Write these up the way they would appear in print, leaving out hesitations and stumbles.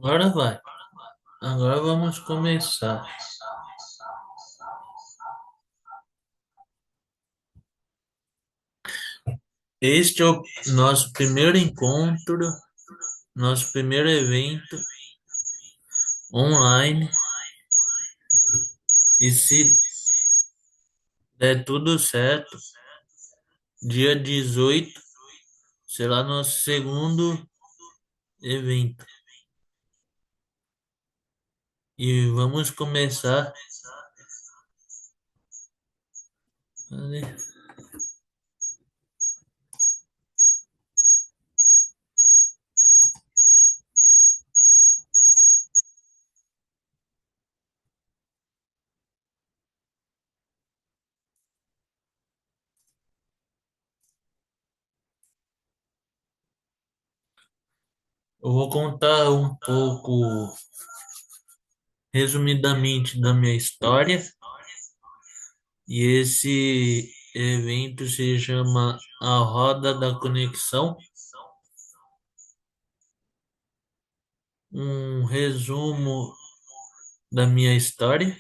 Agora vai. Agora vamos começar. Este é o nosso primeiro encontro, nosso primeiro evento online. E se der tudo certo, dia 18 será nosso segundo evento. E vamos começar. Eu vou contar um pouco, resumidamente, da minha história. E esse evento se chama A Roda da Conexão. Um resumo da minha história.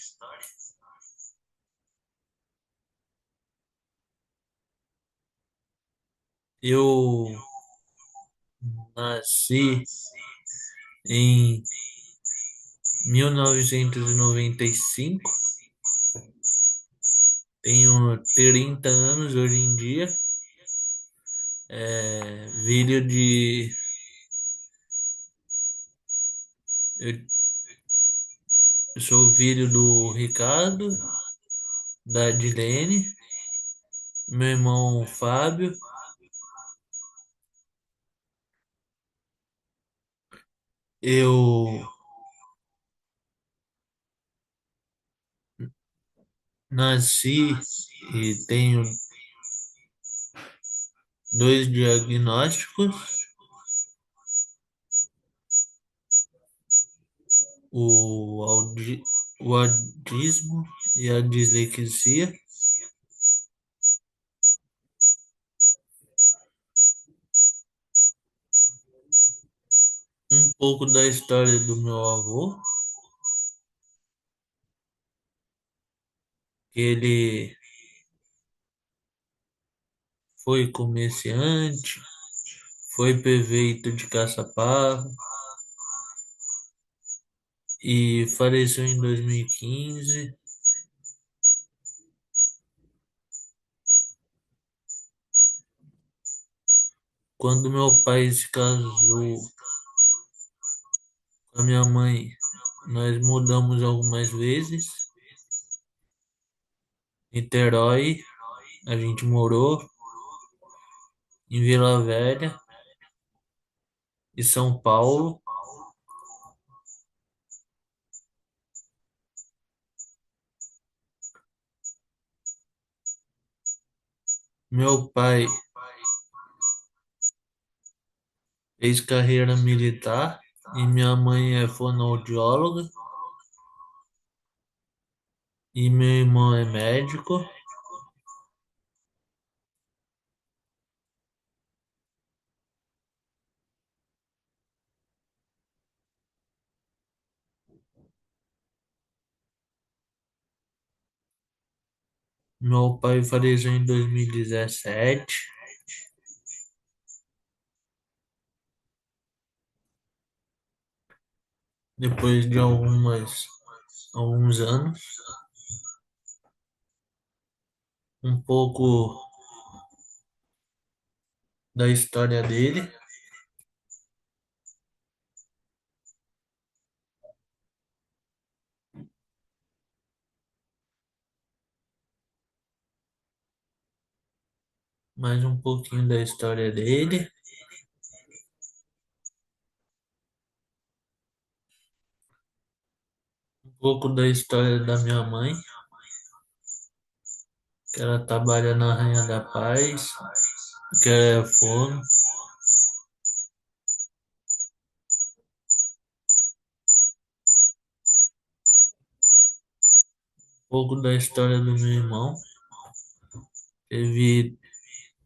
Eu nasci em 1995, tenho 30 anos hoje em dia, filho de. Eu sou filho do Ricardo, da Adilene, meu irmão Fábio. Eu nasci e tenho dois diagnósticos, o autismo e a dislexia. Um pouco da história do meu avô, que ele foi comerciante, foi prefeito de Caçapava e faleceu em 2015. Quando meu pai se casou com a minha mãe, nós mudamos algumas vezes. Niterói, a gente morou em Vila Velha e São Paulo. Meu pai fez carreira militar e minha mãe é fonoaudióloga e meu irmão é médico. Meu pai faleceu em 2017, depois de alguns anos. Um pouco da história dele, mais um pouquinho da história dele, um pouco da história da minha mãe, que ela trabalha na Rainha da Paz, que ela é fono, um pouco da história do meu irmão. Teve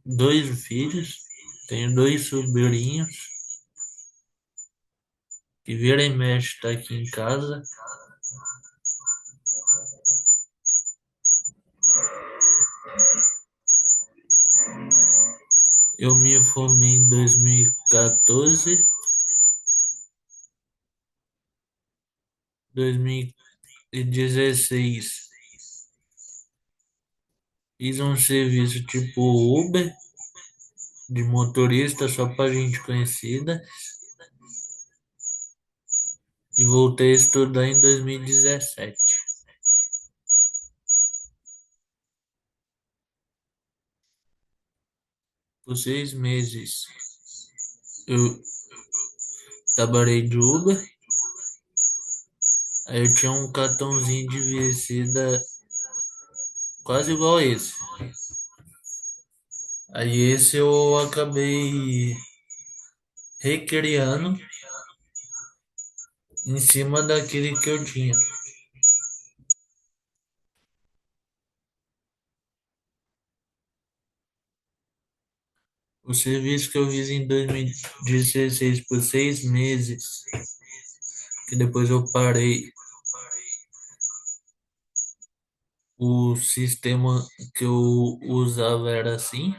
dois filhos, tenho dois sobrinhos, que vira e mexe tá aqui em casa. Eu me formei em 2014, 2016. Fiz um serviço tipo Uber, de motorista só pra gente conhecida, e voltei a estudar em 2017. Por 6 meses eu trabalhei de Uber, aí eu tinha um cartãozinho de vencida quase igual a esse. Aí esse eu acabei recriando em cima daquele que eu tinha. O serviço que eu fiz em 2016 por 6 meses, que depois eu parei, o sistema que eu usava era assim.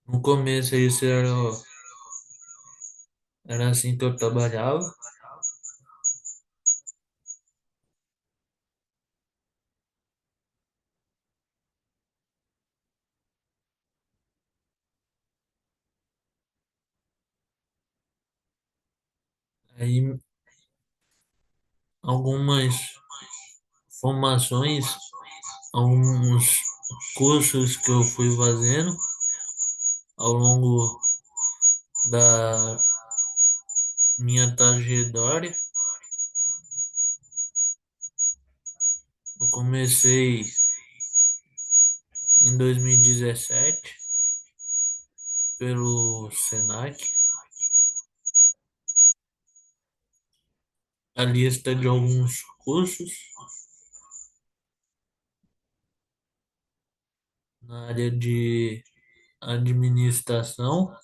No começo isso era assim que eu trabalhava. Aí algumas formações, alguns cursos que eu fui fazendo ao longo da minha trajetória. Eu comecei em 2017 pelo Senac, a lista de alguns cursos na área de administração,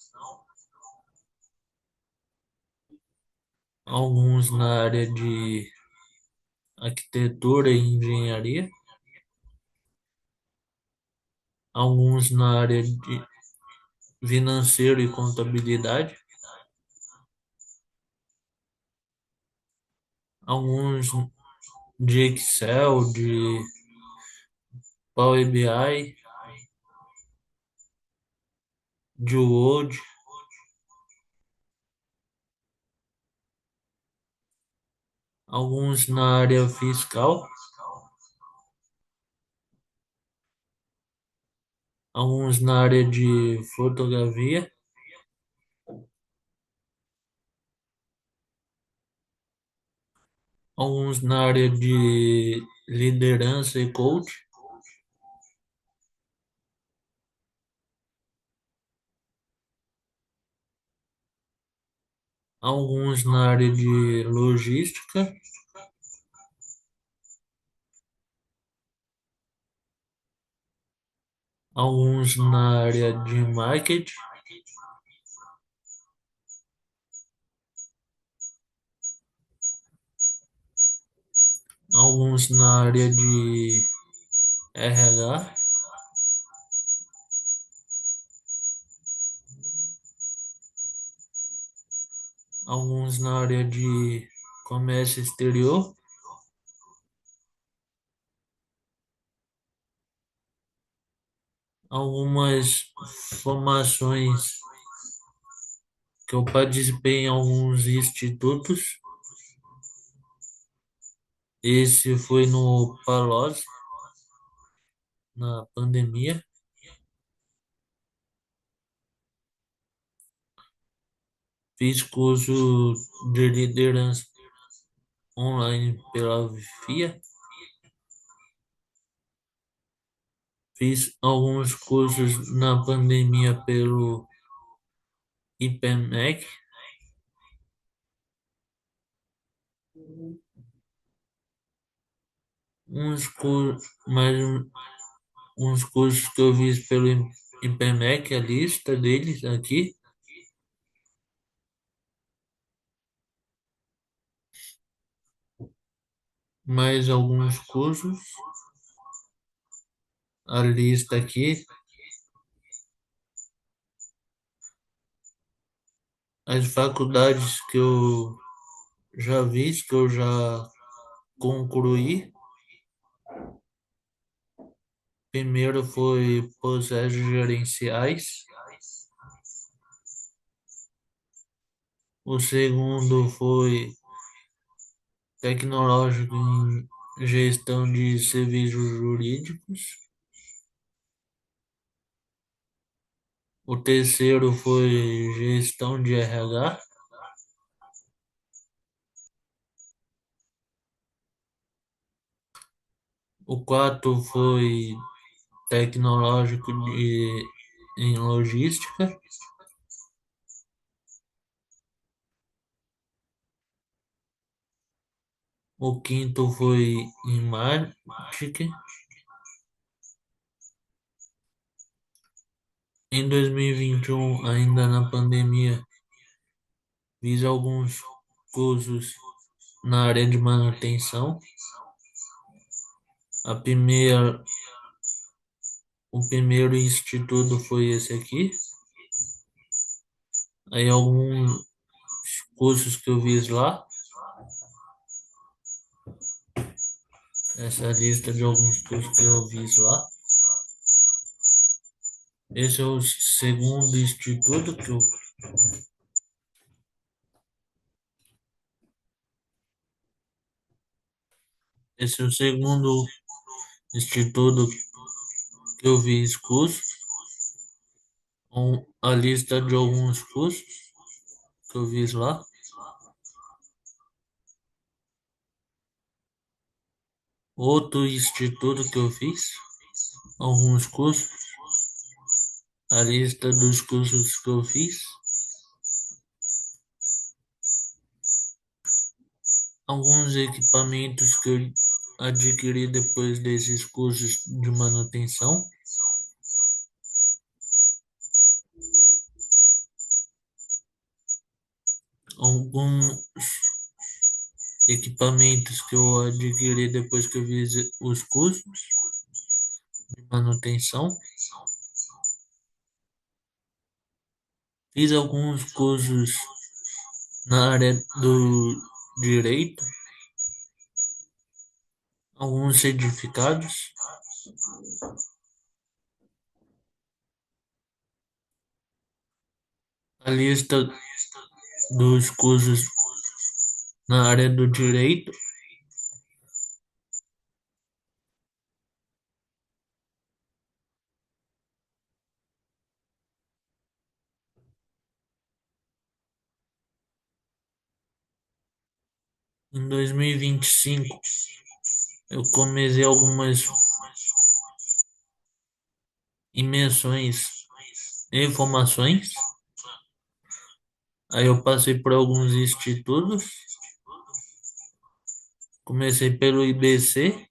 alguns na área de arquitetura e engenharia, alguns na área de financeiro e contabilidade, alguns de Excel, de Power BI, de Word, alguns na área fiscal, alguns na área de fotografia, alguns na área de liderança e coach, alguns na área de logística, alguns na área de marketing, alguns na área de RH, alguns na área de comércio exterior, algumas formações que eu participei em alguns institutos. Esse foi no Palos, na pandemia. Fiz curso de liderança online pela FIA. Fiz alguns cursos na pandemia pelo IPMEC. mais uns cursos que eu vi pelo IPMEC, a lista deles aqui, mais alguns cursos, a lista aqui, as faculdades que eu já vi, que eu já concluí. Primeiro foi processos gerenciais, o segundo foi tecnológico em gestão de serviços jurídicos, o terceiro foi gestão de RH, o quarto foi tecnológico em logística, o quinto foi em marketing. Em 2021, ainda na pandemia, fiz alguns cursos na área de manutenção. A primeira, o primeiro instituto foi esse aqui. Aí alguns cursos que eu fiz lá. Essa é a lista de alguns cursos que eu fiz lá. Esse é o segundo instituto que eu, esse é o segundo instituto que eu fiz curso, com a lista de alguns cursos que eu fiz lá. Outro instituto que eu fiz, alguns cursos, a lista dos cursos que eu fiz, alguns equipamentos que eu adquiri depois desses cursos de manutenção, alguns equipamentos que eu adquiri depois que eu fiz os cursos de manutenção. Fiz alguns cursos na área do direito, alguns certificados. A lista dos cursos na área do direito. Em 2025, eu comecei algumas imensões e formações. Aí eu passei por alguns institutos. Comecei pelo IBC.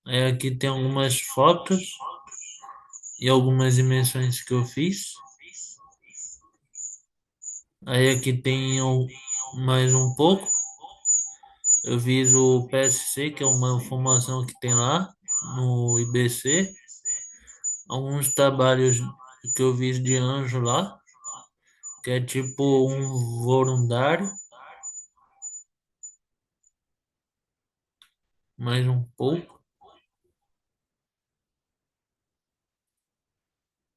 Aí aqui tem algumas fotos e algumas dimensões que eu fiz. Aí aqui tem mais um pouco. Eu fiz o PSC, que é uma formação que tem lá no IBC. Alguns trabalhos que eu fiz de anjo lá, que é tipo um voluntário, mais um pouco.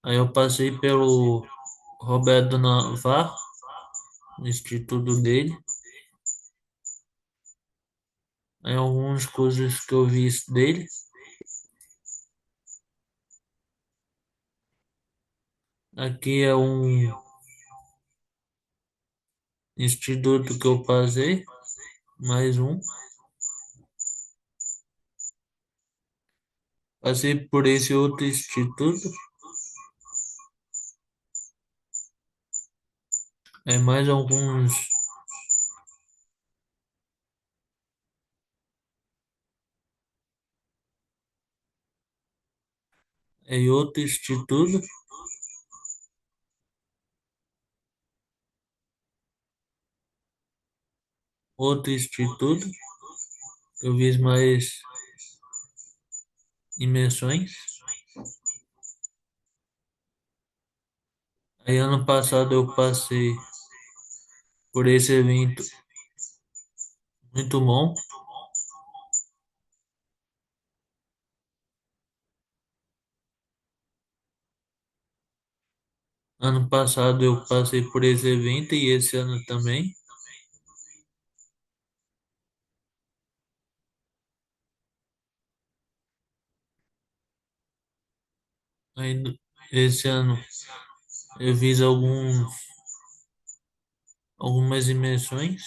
Aí eu passei pelo Roberto Navarro, no instituto dele. Aí algumas coisas que eu vi dele. Aqui é um instituto que eu passei, mais um. Passei por esse outro instituto, é mais alguns em outro instituto, eu fiz mais imersões. Aí ano passado eu passei por esse evento muito bom. Ano passado eu passei por esse evento e esse ano também. Aí esse ano eu fiz algumas imersões.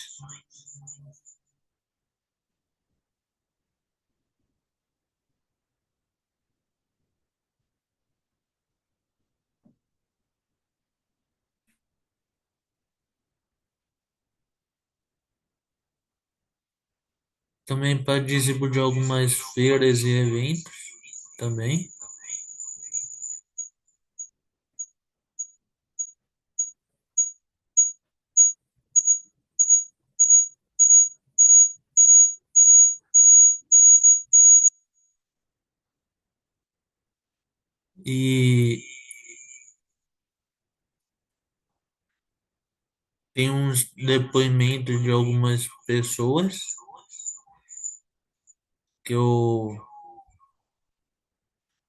Também participo de algumas feiras e eventos também. E tem uns depoimentos de algumas pessoas que eu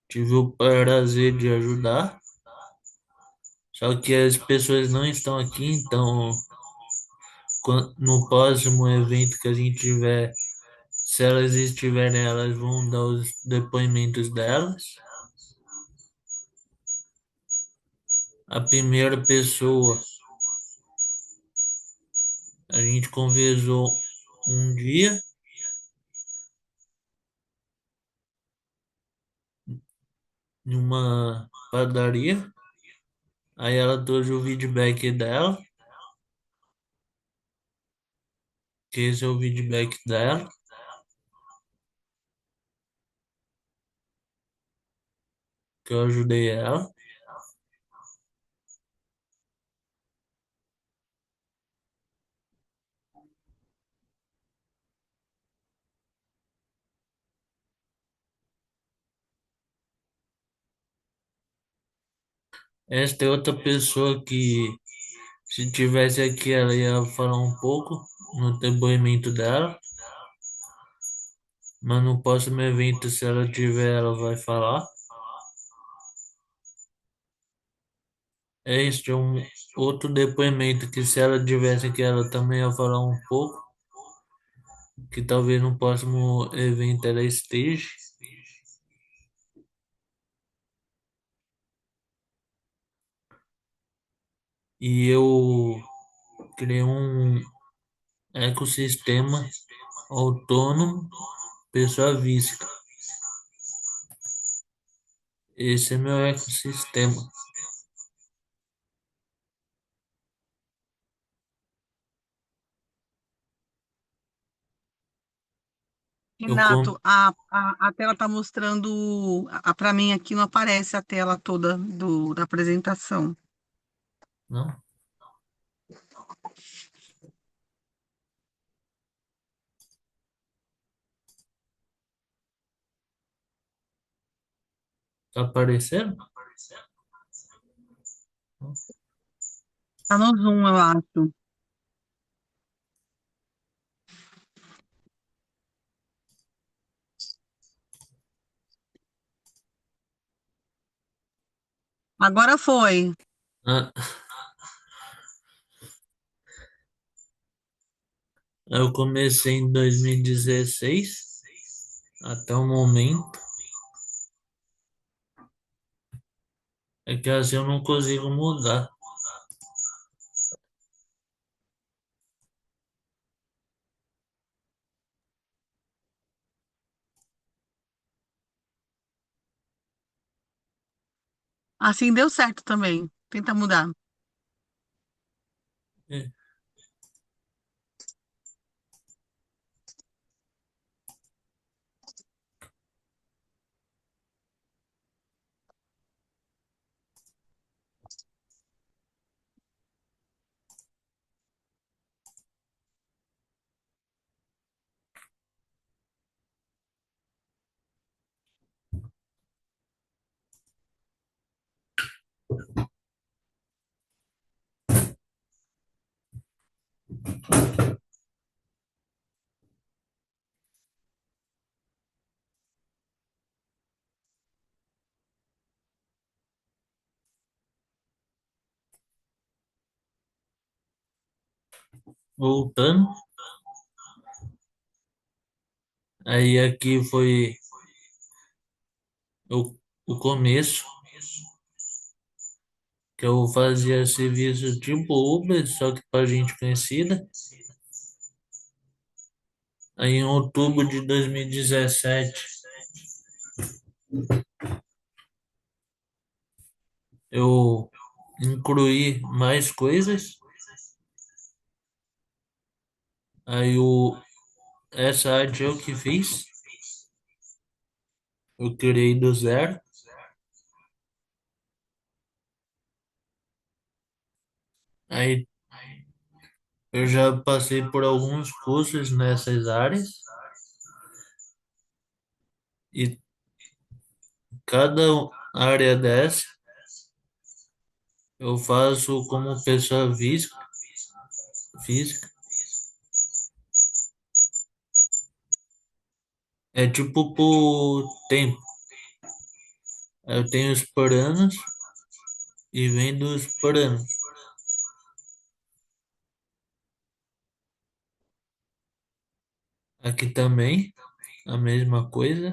tive o prazer de ajudar. Só que as pessoas não estão aqui, então no próximo evento que a gente tiver, se elas estiverem, elas vão dar os depoimentos delas. A primeira pessoa, a gente conversou um dia em uma padaria. Aí ela trouxe o feedback dela, que esse é o feedback dela, que eu ajudei ela. Esta é outra pessoa que, se tivesse aqui, ela ia falar um pouco no depoimento dela, mas no próximo evento, se ela tiver, ela vai falar. Este é um outro depoimento que, se ela tivesse aqui, ela também ia falar um pouco, que talvez no próximo evento ela esteja. E eu criei um ecossistema autônomo, pessoa física. Esse é meu ecossistema. Eu com... Renato, a tela tá mostrando, para mim aqui não aparece a tela toda da apresentação. Não, tá aparecendo? Tá no Zoom, eu acho. Agora foi. Ah, eu comecei em 2016 até o momento. É que assim eu não consigo mudar. Assim deu certo também. Tenta mudar. É, Voltando, aí aqui foi o começo, que eu fazia serviço tipo Uber, só que para gente conhecida. Aí em outubro de 2017 eu incluí mais coisas. Aí essa arte eu que fiz, eu criei do zero. Aí eu já passei por alguns cursos nessas áreas e cada área dessa eu faço como pessoa física. É tipo por tempo. Eu tenho os planos e vendo os planos. Aqui também, a mesma coisa.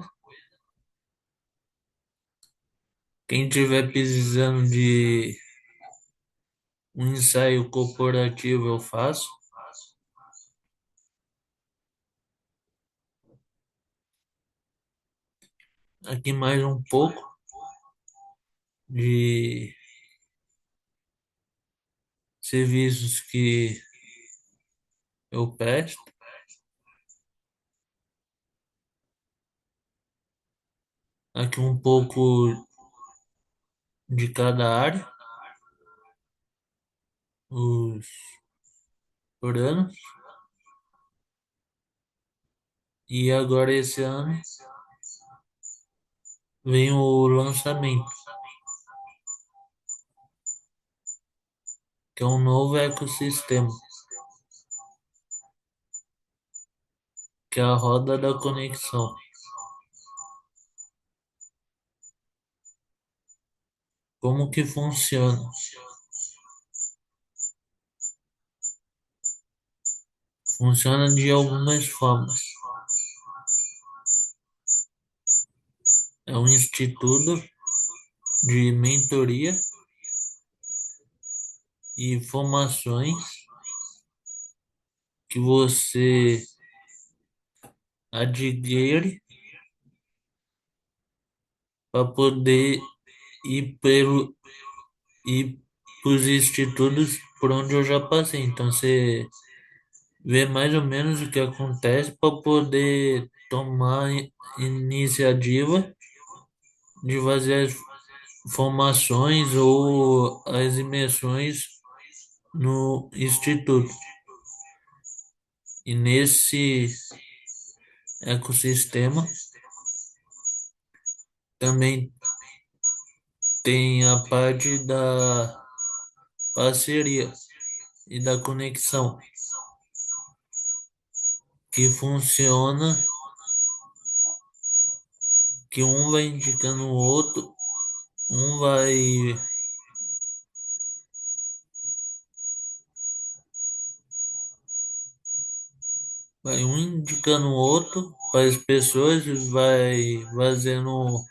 Quem tiver precisando de um ensaio corporativo, eu faço. Aqui mais um pouco de serviços que eu presto. Aqui um pouco de cada área, os planos. E agora esse ano vem o lançamento, que é um novo ecossistema, que é a roda da conexão. Como que funciona? Funciona de algumas formas. É um instituto de mentoria e formações que você adquire para poder ir ir para os institutos por onde eu já passei. Então você vê mais ou menos o que acontece para poder tomar iniciativa de fazer as formações ou as imersões no instituto. E nesse ecossistema também tem a parte da parceria e da conexão, que funciona que um vai indicando o outro, um vai um indicando o outro para as pessoas, vai fazendo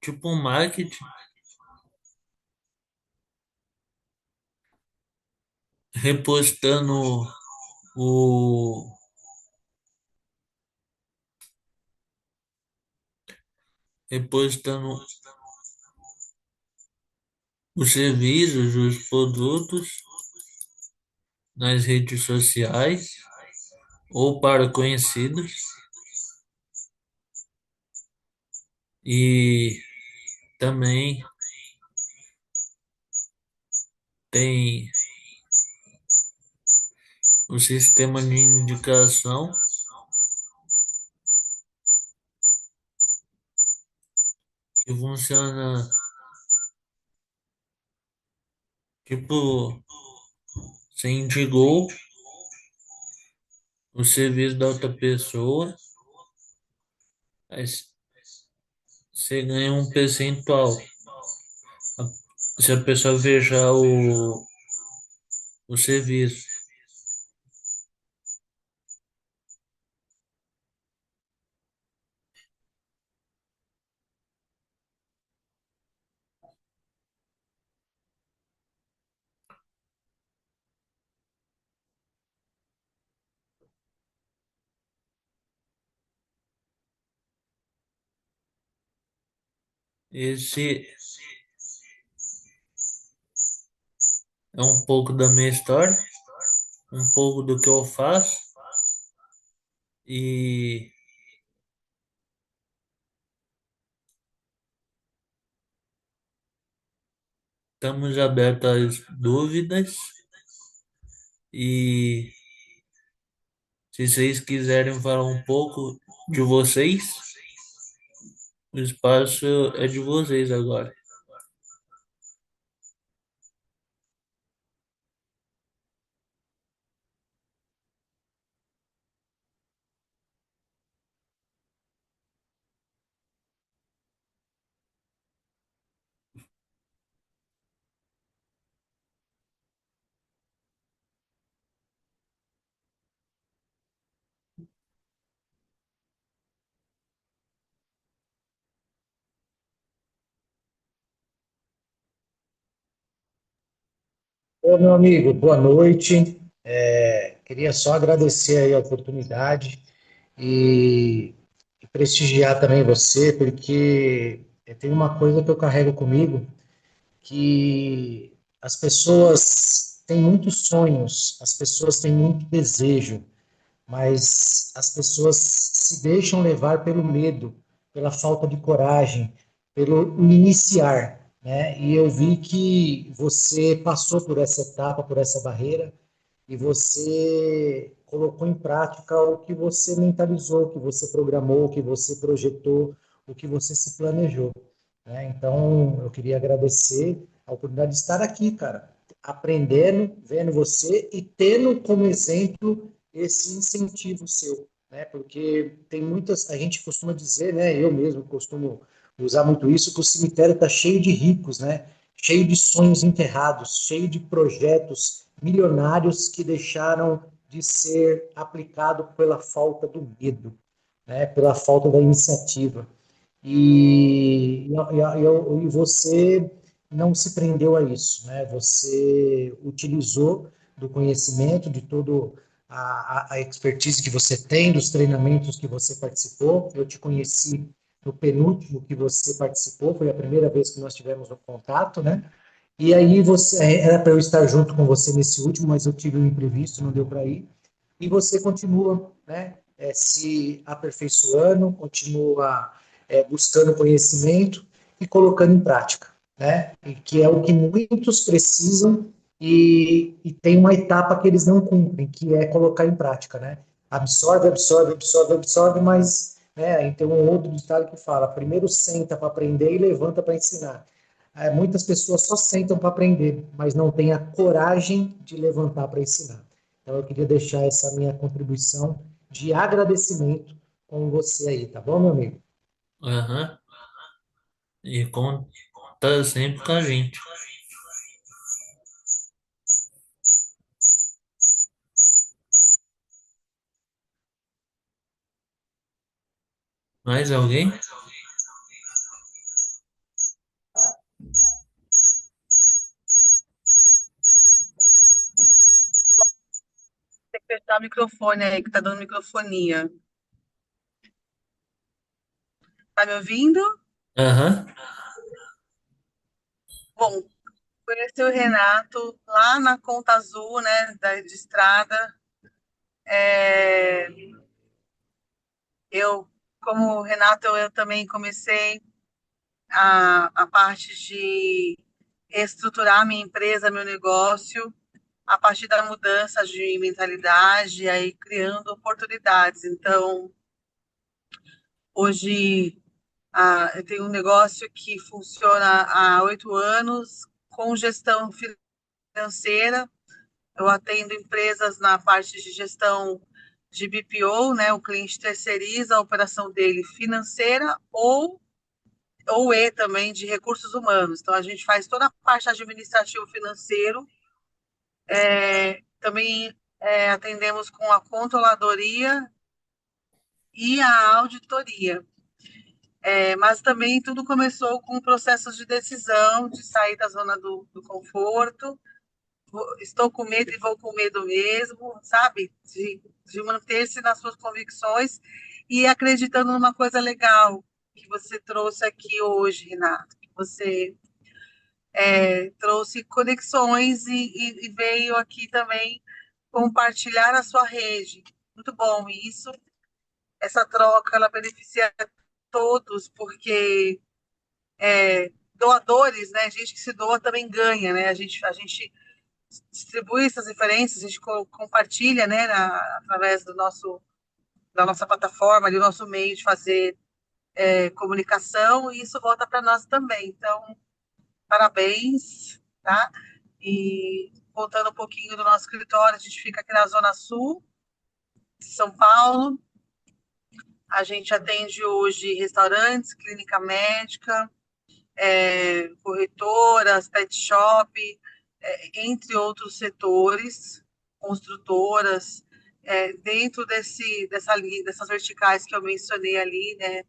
tipo um marketing, repostando o repostando os serviços, os produtos nas redes sociais ou para conhecidos e também tem o sistema de indicação que funciona tipo Você indicou o serviço da outra pessoa, aí você ganha um percentual. Se a pessoa fechar o serviço. Esse é um pouco da minha história, um pouco do que eu faço e estamos abertos às dúvidas e se vocês quiserem falar um pouco de vocês, o espaço é de vocês agora. Ô, meu amigo, boa noite. Queria só agradecer aí a oportunidade e, e prestigiar também você, porque tem uma coisa que eu carrego comigo, que as pessoas têm muitos sonhos, as pessoas têm muito desejo, mas as pessoas se deixam levar pelo medo, pela falta de coragem, pelo iniciar, né? E eu vi que você passou por essa etapa, por essa barreira, e você colocou em prática o que você mentalizou, o que você programou, o que você projetou, o que você se planejou, né? Então, eu queria agradecer a oportunidade de estar aqui, cara, aprendendo, vendo você e tendo como exemplo esse incentivo seu, né? Porque tem muitas, a gente costuma dizer, né? Eu mesmo costumo usar muito isso, que o cemitério está cheio de ricos, né? Cheio de sonhos enterrados, cheio de projetos milionários que deixaram de ser aplicado pela falta do medo, né? Pela falta da iniciativa. E você não se prendeu a isso, né? Você utilizou do conhecimento, de todo a expertise que você tem, dos treinamentos que você participou. Eu te conheci no penúltimo que você participou, foi a primeira vez que nós tivemos um contato, né? E aí você era para eu estar junto com você nesse último, mas eu tive um imprevisto, não deu para ir. E você continua, né, se aperfeiçoando, continua buscando conhecimento e colocando em prática, né? E que é o que muitos precisam e tem uma etapa que eles não cumprem, que é colocar em prática, né? Absorve, absorve, absorve, absorve, mas né, tem um outro ditado que fala: primeiro senta para aprender e levanta para ensinar. Muitas pessoas só sentam para aprender, mas não têm a coragem de levantar para ensinar. Então, eu queria deixar essa minha contribuição de agradecimento com você aí, tá bom, meu amigo? Aham. E conta sempre com a gente. Mais alguém? Tem que fechar o microfone aí, que tá dando microfonia. Tá me ouvindo? Aham. Bom, conheci o Renato lá na Conta Azul, né, de estrada. É, eu, como o Renato, eu também comecei a parte de estruturar minha empresa, meu negócio, a partir da mudança de mentalidade, aí criando oportunidades. Então, hoje, eu tenho um negócio que funciona há 8 anos, com gestão financeira, Eu atendo empresas na parte de gestão de BPO, né? O cliente terceiriza a operação dele financeira ou também de recursos humanos. Então, a gente faz toda a parte administrativa financeiro. Também atendemos com a controladoria e a auditoria. Mas também tudo começou com processos de decisão, de sair da zona do conforto. Estou com medo e vou com medo mesmo, sabe? De manter-se nas suas convicções e acreditando numa coisa legal que você trouxe aqui hoje, Renato. Que você trouxe conexões e veio aqui também compartilhar a sua rede. Muito bom. E isso, essa troca, ela beneficia todos, porque doadores, né? Gente que se doa também ganha, né? A gente distribui essas referências, a gente compartilha, né? Através da nossa plataforma, do nosso meio de fazer comunicação, e isso volta para nós também. Então, parabéns, tá? E voltando um pouquinho do nosso escritório, a gente fica aqui na Zona Sul de São Paulo. A gente atende hoje restaurantes, clínica médica, corretoras, pet shop, entre outros setores, construtoras, dentro dessas verticais que eu mencionei ali, né?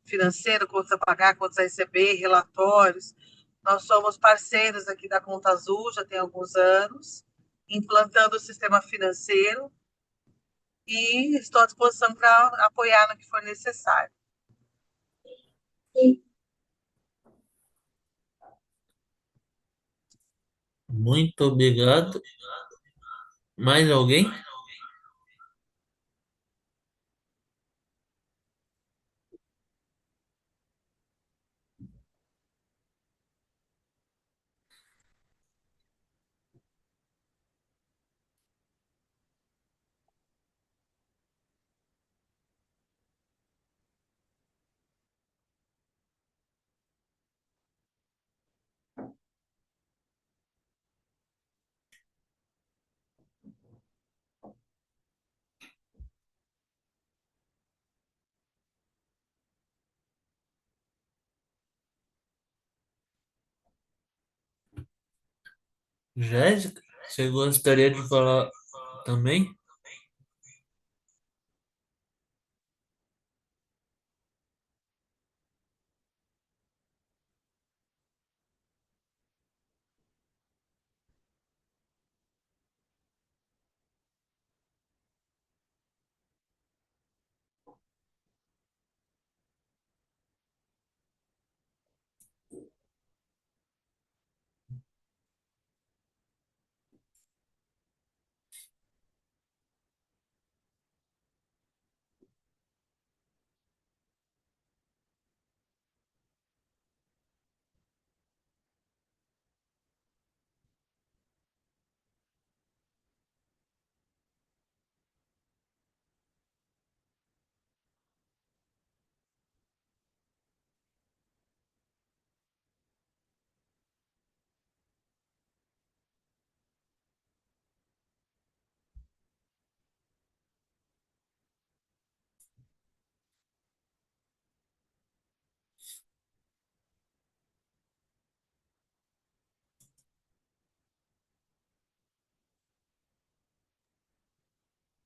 Financeiro, contas a pagar, contas a receber, relatórios. Nós somos parceiros aqui da Conta Azul, já tem alguns anos, implantando o sistema financeiro e estou à disposição para apoiar no que for necessário. Muito obrigado. Mais alguém? Jéssica, você gostaria de falar também?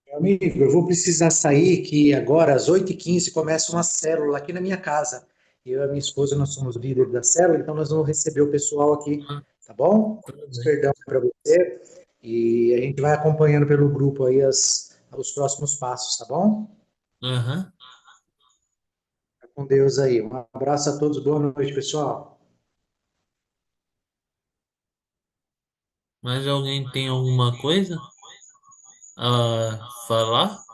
Meu amigo, eu vou precisar sair, que agora às 8h15 começa uma célula aqui na minha casa. Eu e a minha esposa, nós somos líderes da célula, então nós vamos receber o pessoal aqui, Ah, tá bom? tudo bem. Perdão para você. E a gente vai acompanhando pelo grupo aí os próximos passos, tá bom? Aham. Fica com Deus aí. Um abraço a todos, boa noite, pessoal. Mais alguém tem alguma coisa a falar?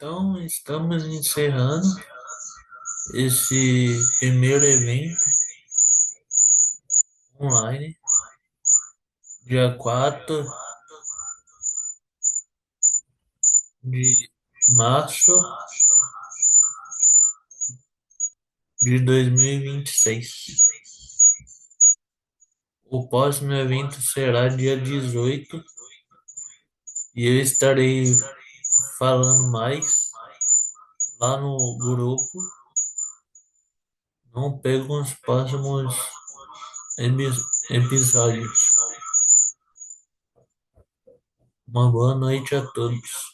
Então, estamos encerrando esse primeiro evento online, dia 4 de março de 2026. O próximo evento será dia 18 e eu estarei falando mais lá no grupo. Não percam os próximos episódios. Uma boa noite a todos.